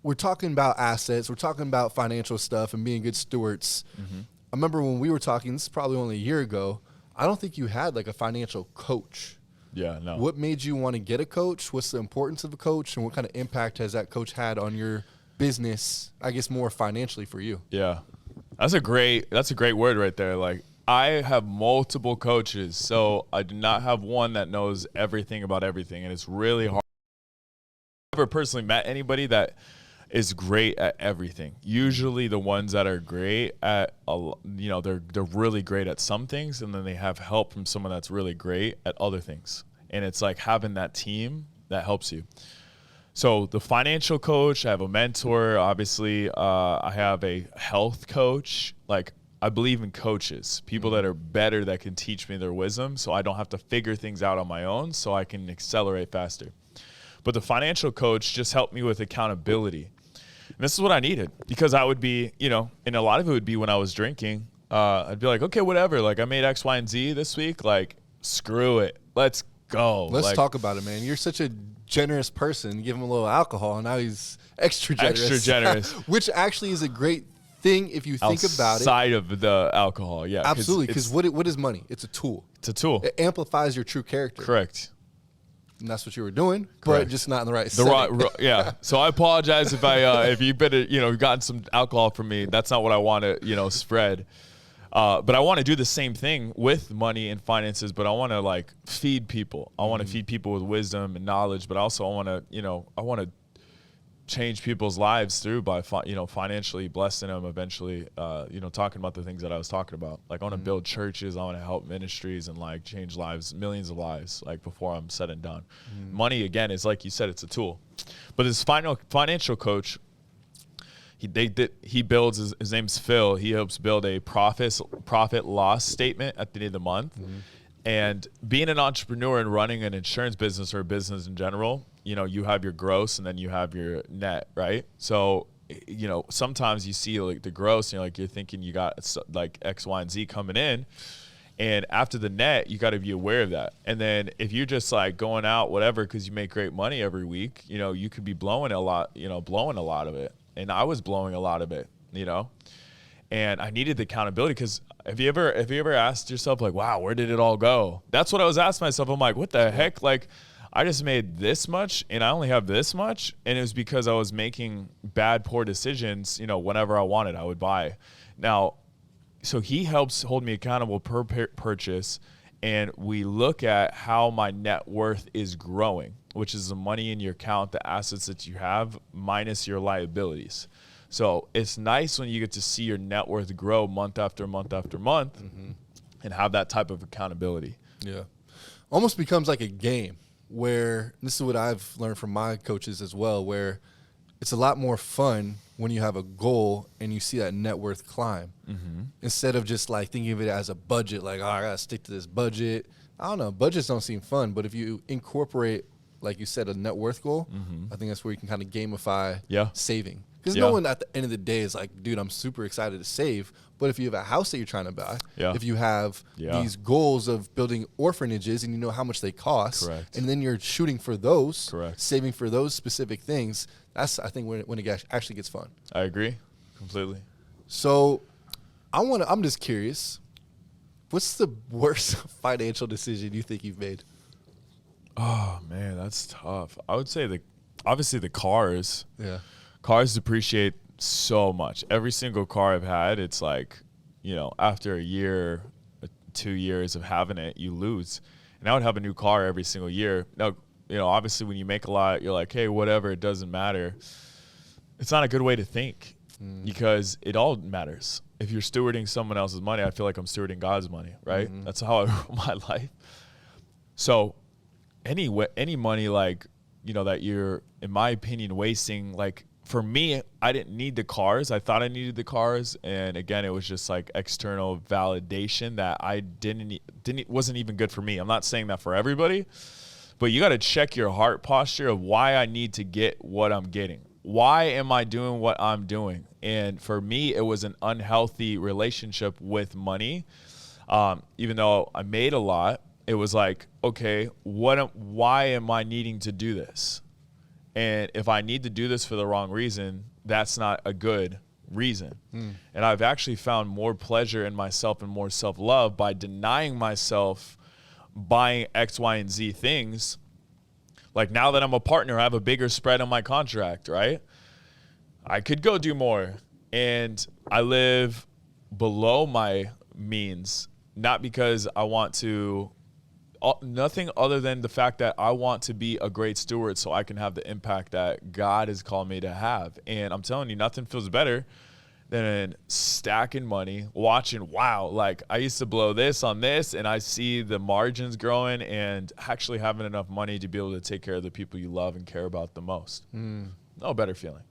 we're talking about assets, we're talking about financial stuff and being good stewards. I remember when we were talking, this is probably only a year ago, I don't think you had like a financial coach. Yeah, no. What made you want to get a coach? What's the importance of a coach, and what kind of impact has that coach had on your business, I guess more financially for you? Yeah. That's a great word right there. Like, I have multiple coaches, so I do not have one that knows everything about everything, and it's really hard. I've never personally met anybody that is great at everything. Usually the ones that are great at, they're really great at some things, and then they have help from someone that's really great at other things. And it's like having that team that helps you. So the financial coach, I have a mentor, obviously. I have a health coach. Like, I believe in coaches, people that are better, that can teach me their wisdom, so I don't have to figure things out on my own, so I can accelerate faster. But the financial coach just helped me with accountability. And this is what I needed, because I would be, and a lot of it would be when I was drinking. I'd be like, okay, whatever. Like, I made X, Y, and Z this week. Like, screw it. Let's go. Let's talk about it, man. You're such a generous person. You give him a little alcohol, and now he's extra generous. Which actually is a great thing if you think about it. Outside of the alcohol, yeah. Absolutely, because what is money? It's a tool. It's a tool. It amplifies your true character. Correct. And that's what you were doing, but just not in the right setting. Yeah. So I apologize if you've been, gotten some alcohol from me. That's not what I want to, spread. But I want to do the same thing with money and finances, but I want to like feed people. I want to feed people with wisdom and knowledge, but also I want to change people's lives through by, financially blessing them eventually, talking about the things that I was talking about. Like, I want to build churches. I want to help ministries and like change lives, millions of lives, like before I'm said and done. Money, again, is like you said, it's a tool. But this financial coach, he builds, his name's Phil. He helps build a profit loss statement at the end of the month. And being an entrepreneur and running an insurance business or a business in general, you have your gross and then you have your net, right? So, sometimes you see like the gross and you're thinking you got like X, Y, and Z coming in. And after the net, you got to be aware of that. And then if you're just like going out, whatever, because you make great money every week, you could be blowing a lot of it. And I was blowing a lot of it, and I needed the accountability, because have you ever asked yourself like, wow, where did it all go? That's what I was asking myself. I'm like, what the heck? Like, I just made this much and I only have this much. And it was because I was making poor decisions, whenever I wanted, I would buy. Now, so he helps hold me accountable per purchase. And we look at how my net worth is growing, which is the money in your account, the assets that you have minus your liabilities. So it's nice when you get to see your net worth grow month after month after month, and have that type of accountability. Yeah. Almost becomes like a game, where this is what I've learned from my coaches as well, where it's a lot more fun when you have a goal and you see that net worth climb, instead of just like thinking of it as a budget, like, oh, I got to stick to this budget. I don't know. Budgets don't seem fun, but if you incorporate, like you said, a net worth goal, I think that's where you can kind of gamify saving. Because no one at the end of the day is like, dude, I'm super excited to save. But if you have a house that you're trying to buy, if you have these goals of building orphanages and you know how much they cost, and then you're shooting for those, saving for those specific things, that's, I think, when it actually gets fun. I agree completely. So I'm just curious, what's the worst financial decision you think you've made? Oh, man, that's tough. I would say obviously the cars. Yeah. Cars depreciate so much. Every single car I've had, it's like, after a year, 2 years of having it, you lose. And I would have a new car every single year. Now, obviously when you make a lot, you're like, hey, whatever, it doesn't matter. It's not a good way to think, because it all matters. If you're stewarding someone else's money, I feel like I'm stewarding God's money, right? That's how I run my life. So any money, like, that you're, in my opinion, wasting, like, for me, I didn't need the cars. I thought I needed the cars, and again, it was just like external validation that I wasn't even good for me. I'm not saying that for everybody, but you got to check your heart posture of why I need to get what I'm getting. Why am I doing what I'm doing? And for me, it was an unhealthy relationship with money. Even though I made a lot, it was like, okay, why am I needing to do this? And if I need to do this for the wrong reason, that's not a good reason. And I've actually found more pleasure in myself and more self-love by denying myself buying X, Y, and Z things. Like now that I'm a partner, I have a bigger spread on my contract, right? I could go do more. And I live below my means, not because I want to, nothing other than the fact that I want to be a great steward so I can have the impact that God has called me to have. And I'm telling you, nothing feels better than stacking money, watching, wow, like I used to blow this on this and I see the margins growing and actually having enough money to be able to take care of the people you love and care about the most. No better feeling.